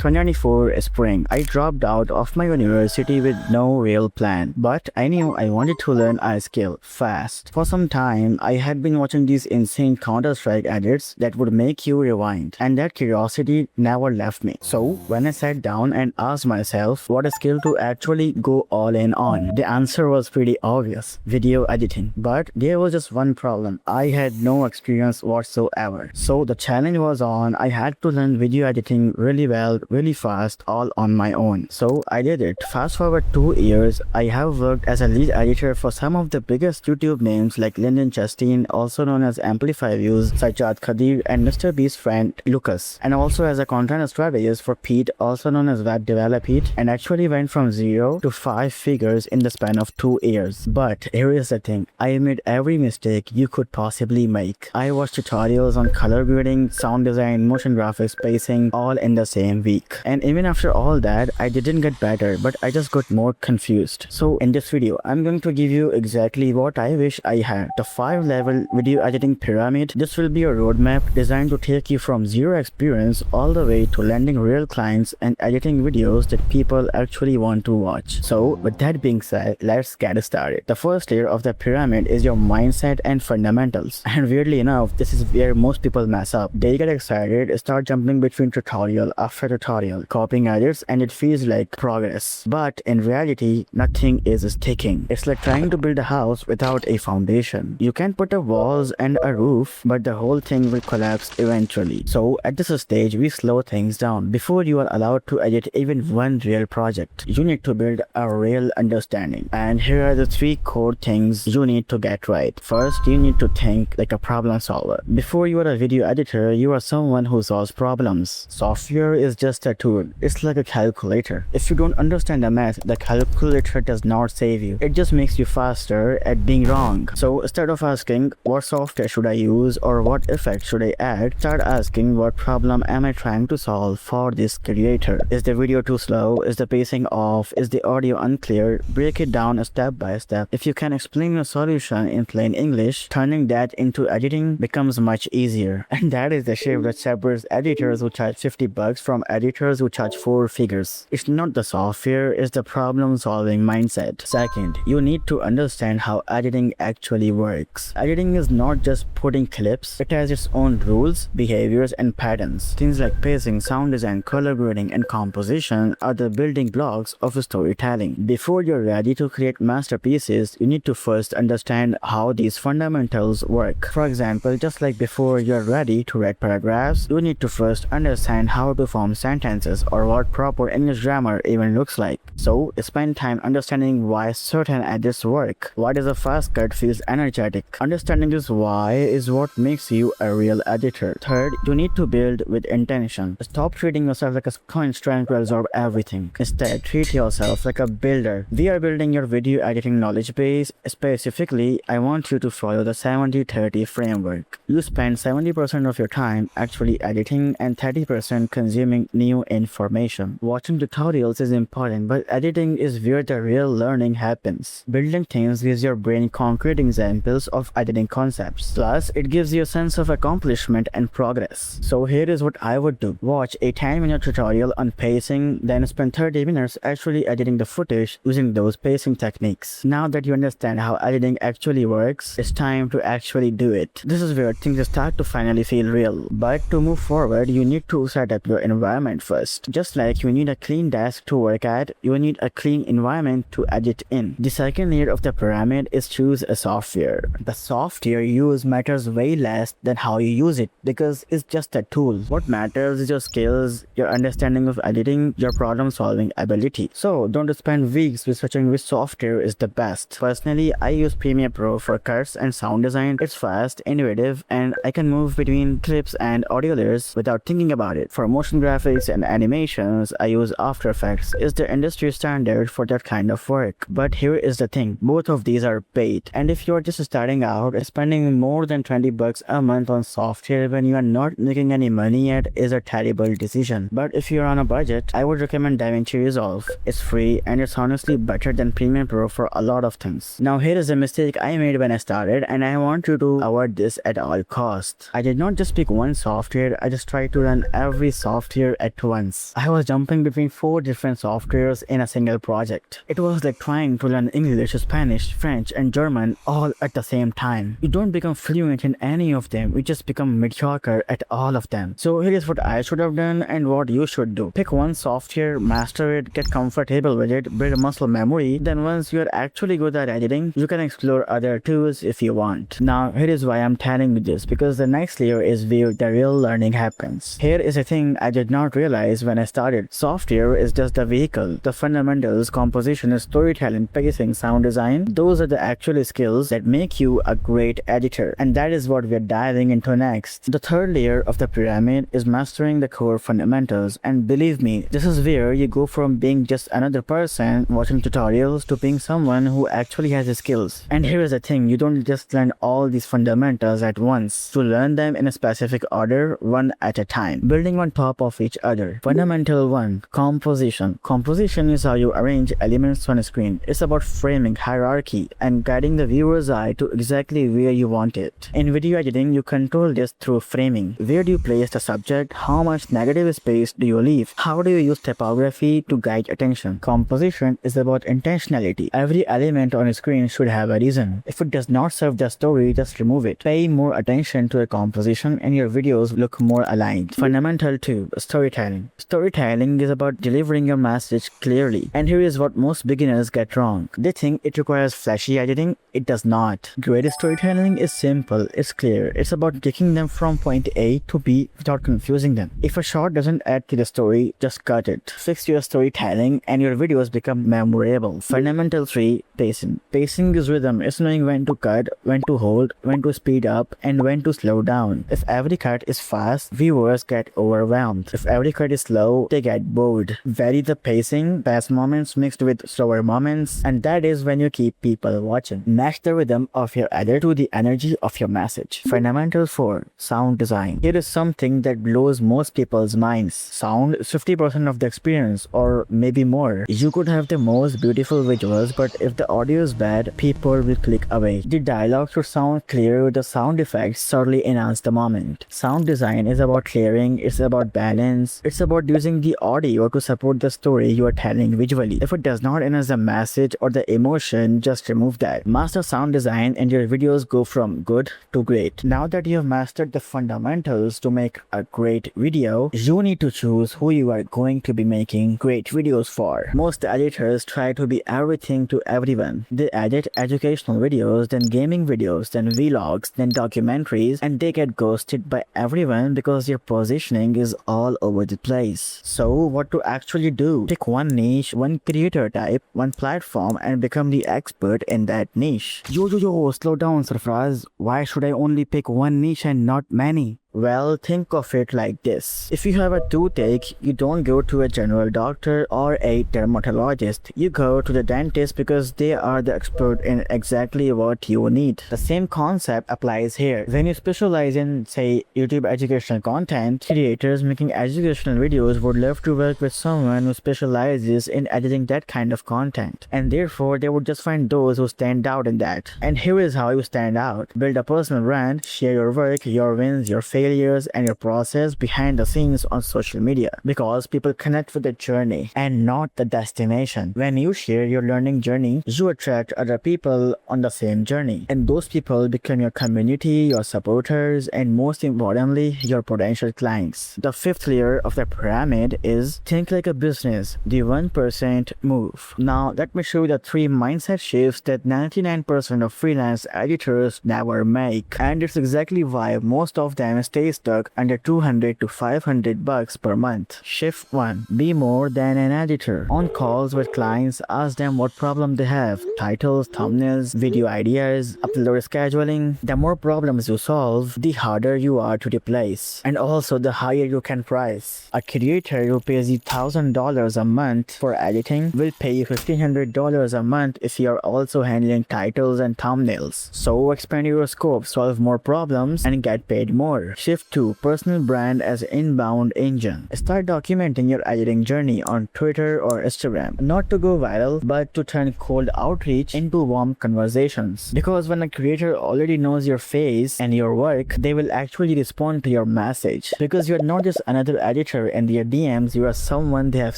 2024 spring. I dropped out of my university with no real plan, but I knew I wanted to learn a skill fast. For some time, I had been watching these insane Counter-Strike edits that would make you rewind, and that curiosity never left me. So, when I sat down and asked myself what a skill to actually go all in on, the answer was pretty obvious: video editing. But there was just one problem: I had no experience whatsoever. So the challenge was on. I had to learn video editing really well, really fast, all on my own. So I did it. Fast forward 2 years, I have worked as a lead editor for some of the biggest YouTube names like Lyndon Chastain, also known as Amplify Views, Sajjad Khadir, and Mr. Beast's friend Lucas, and also as a content strategist for Pete, also known as Web Developer Pete, and actually went from 0 to 5 figures in the span of 2 years. But here is the thing: I made every mistake you could possibly make. I watched tutorials on color grading, sound design, motion graphics, pacing, all in the same week. And even after all that, I didn't get better, but I just got more confused. So in this video, I'm going to give you exactly what I wish I had: the 5-level video editing pyramid. This will be a roadmap designed to take you from zero experience all the way to landing real clients and editing videos that people actually want to watch. So with that being said, let's get started. The first layer of the pyramid is your mindset and fundamentals. And weirdly enough, this is where most people mess up. They get excited, start jumping between tutorial after tutorial, copying edits, and it feels like progress. But in reality, nothing is sticking. It's like trying to build a house without a foundation. You can put up walls and a roof, but the whole thing will collapse eventually. So at this stage, we slow things down. Before you are allowed to edit even one real project, you need to build a real understanding. And here are the 3 core things you need to get right. First, you need to think like a problem solver. Before you are a video editor, you are someone who solves problems. Software is just a tool. It's like a calculator. If you don't understand the math, the calculator does not save you. It just makes you faster at being wrong. So instead of asking what software should I use or what effect should I add, start asking what problem am I trying to solve for this creator. Is the video too slow? Is the pacing off? Is the audio unclear? Break it down step by step. If you can explain your solution in plain English, turning that into editing becomes much easier. And that is the shift that separates editors who charge $50 from editors who charge 4 figures. It's not the software, it's the problem solving mindset. Second, you need to understand how editing actually works. Editing is not just putting clips, it has its own rules, behaviors, and patterns. Things like pacing, sound design, color grading, and composition are the building blocks of storytelling. Before you're ready to create masterpieces, you need to first understand how these fundamentals work. For example, just like before you're ready to write paragraphs, you need to first understand how to form sentences or what proper English grammar even looks like. So spend time understanding why certain edits work. Why does a fast cut feels energetic? Understanding this why is what makes you a real editor. Third, you need to build with intention. Stop treating yourself like a coin trying to absorb everything. Instead, treat yourself like a builder. We are building your video editing knowledge base. Specifically, I want you to follow the 70-30 framework. You spend 70% of your time actually editing and 30% consuming new information. Watching tutorials is important, but editing is where the real learning happens. Building things gives your brain concrete examples of editing concepts. Plus, it gives you a sense of accomplishment and progress. So here is what I would do. Watch a 10-minute tutorial on pacing, then spend 30 minutes actually editing the footage using those pacing techniques. Now that you understand how editing actually works, it's time to actually do it. This is where things start to finally feel real. But to move forward, you need to set up your environment first. Just like you need a clean desk to work at, you need a clean environment to edit in. The second layer of the pyramid is choose a software. The software you use matters way less than how you use it, because it's just a tool. What matters is your skills, your understanding of editing, your problem solving ability. So don't spend weeks researching which software is the best. Personally, I use Premiere Pro for cuts and sound design. It's fast, innovative, and I can move between clips and audio layers without thinking about it. For motion graphics and animations, I use After Effects. It's the industry industry standard for that kind of work. But here is the thing, both of these are paid. And if you're just starting out, spending more than 20 bucks a month on software when you are not making any money yet is a terrible decision. But if you're on a budget, I would recommend DaVinci Resolve. It's free and it's honestly better than Premiere Pro for a lot of things. Now here is a mistake I made when I started, and I want you to avoid this at all costs. I did not just pick one software, I just tried to run every software at once. I was jumping between 4 different softwares in a single project. It was like trying to learn English, Spanish, French and German all at the same time. You don't become fluent in any of them, you just become mediocre at all of them. So here is what I should have done and what you should do. Pick one software, master it, get comfortable with it, build muscle memory. Then once you are actually good at editing, you can explore other tools if you want. Now here is why I'm telling you this, because the next layer is where the real learning happens. Here is a thing I did not realize when I started. Software is just the vehicle. The fundamentals, composition, storytelling, pacing, sound design, those are the actual skills that make you a great editor. And that is what we're diving into next. The third layer of the pyramid is mastering the core fundamentals. And believe me, this is where you go from being just another person watching tutorials to being someone who actually has skills. And here is the thing, you don't just learn all these fundamentals at once. To learn them in a specific order, one at a time, building on top of each other. Fundamental 1. Composition. Composition is how you arrange elements on a screen. It's about framing, hierarchy, and guiding the viewer's eye to exactly where you want it. In video editing, you control this through framing. Where do you place the subject? How much negative space do you leave? How do you use typography to guide attention? Composition is about intentionality. Every element on a screen should have a reason. If it does not serve the story, just remove it. Pay more attention to the composition and your videos look more aligned. Fundamental 2. Storytelling. Storytelling is about delivering your message clearly. And here is what most beginners get wrong. They think it requires flashy editing. It does not. Great storytelling is simple, it's clear. It's about taking them from point A to B without confusing them. If a shot doesn't add to the story, just cut it. Fix your storytelling and your videos become memorable. Fundamental 3. Pacing. Pacing is rhythm. It's knowing when to cut, when to hold, when to speed up, and when to slow down. If every cut is fast, viewers get overwhelmed. If every cut is slow, they get bored. Vary the pacing, fast moments mixed with slower moments, and that is when you keep people watching. Match the rhythm of your edit to the energy of your message. Fundamental 4. Sound design. Here is something that blows most people's minds. Sound is 50% of the experience, or maybe more. You could have the most beautiful visuals, but if the audio is bad, people will click away. The dialogue should sound clear, the sound effects certainly enhance the moment. Sound design is about clearing, it's about balance, it's about using the audio to support the story you are telling visually. If it does not enhance the message or the emotion, just remove that. Master sound design and your videos go from good to great. Now that you have mastered the fundamentals to make a great video, you need to choose who you are going to be making great videos for. Most editors try to be everything to everyone. They edit educational videos, then gaming videos, then vlogs, then documentaries, and they get ghosted by everyone because your positioning is all over the place. So what to actually do? Pick one niche, one creator type, one platform, and become the expert in that niche. Yo, slow down, Sarfraz. Why should I only pick one niche and not many? Well, think of it like this. If you have a toothache, you don't go to a general doctor or a dermatologist. You go to the dentist because they are the expert in exactly what you need. The same concept applies here. When you specialize in, say, YouTube educational content, creators making educational videos would love to work with someone who specializes in editing that kind of content. And therefore, they would just find those who stand out in that. And here is how you stand out. Build a personal brand, share your work, your wins, your failures, and your process behind the scenes on social media, because people connect with the journey and not the destination. When you share your learning journey, you attract other people on the same journey, and those people become your community, your supporters, and most importantly, your potential clients. The fifth layer of the pyramid is think like a business, the 1% move. Now let me show you the 3 mindset shifts that 99% of freelance editors never make, and it's exactly why most of them stay stuck under 200 to 500 bucks per month. Shift 1. Be more than an editor. On calls with clients, ask them what problem they have. Titles, thumbnails, video ideas, upload scheduling. The more problems you solve, the harder you are to replace. And also the higher you can price. A creator who pays you $1,000 a month for editing will pay you $1,500 a month if you are also handling titles and thumbnails. So expand your scope, solve more problems, and get paid more. Shift 2. Personal brand as inbound engine. Start documenting your editing journey on Twitter or Instagram. Not to go viral, but to turn cold outreach into warm conversations. Because when a creator already knows your face and your work, they will actually respond to your message. Because you're not just another editor in their DMs, you are someone they have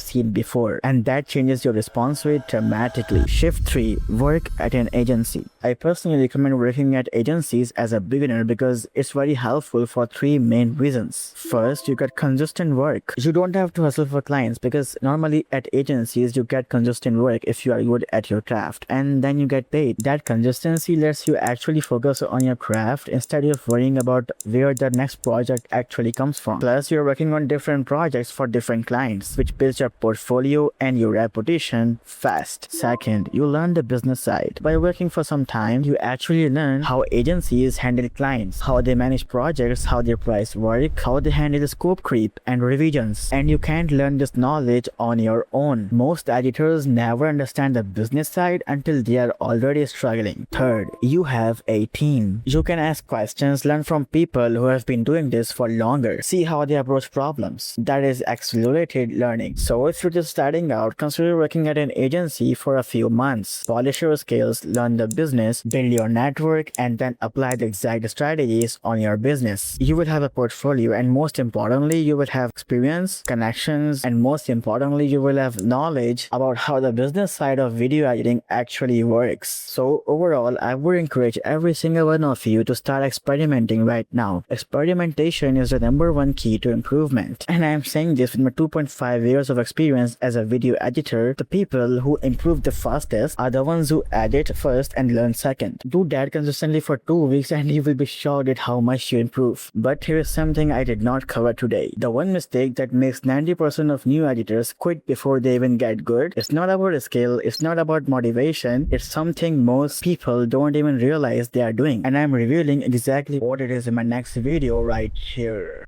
seen before. And that changes your response rate dramatically. Shift 3. Work at an agency. I personally recommend working at agencies as a beginner because it's very helpful for three main reasons. First, you get consistent work. You don't have to hustle for clients because normally at agencies you get consistent work if you are good at your craft, and then you get paid. That consistency lets you actually focus on your craft instead of worrying about where the next project actually comes from. Plus, you're working on different projects for different clients, which builds your portfolio and your reputation fast. Second, you learn the business side. By working for some time, you actually learn how agencies handle clients, how they manage projects, how they price work, how they handle scope creep and revisions. And you can't learn this knowledge on your own. Most editors never understand the business side until they are already struggling. Third, you have a team. You can ask questions, learn from people who have been doing this for longer, see how they approach problems. That is accelerated learning. So if you're just starting out, consider working at an agency for a few months. Polish your skills, learn the business, build your network, and then apply the exact strategies on your business. You will have a portfolio, and most importantly, you will have experience, connections, and most importantly, you will have knowledge about how the business side of video editing actually works. So overall, I would encourage every single one of you to start experimenting right now. Experimentation is the #1 key to improvement. And I am saying this with my 2.5 years of experience as a video editor. The people who improve the fastest are the ones who edit first and learn second. Do that consistently for 2 weeks and you will be shocked at how much you improve. But here is something I did not cover today. The one mistake that makes 90% of new editors quit before they even get good. It's not about a skill, it's not about motivation, it's something most people don't even realize they are doing. And I'm revealing exactly what it is in my next video right here.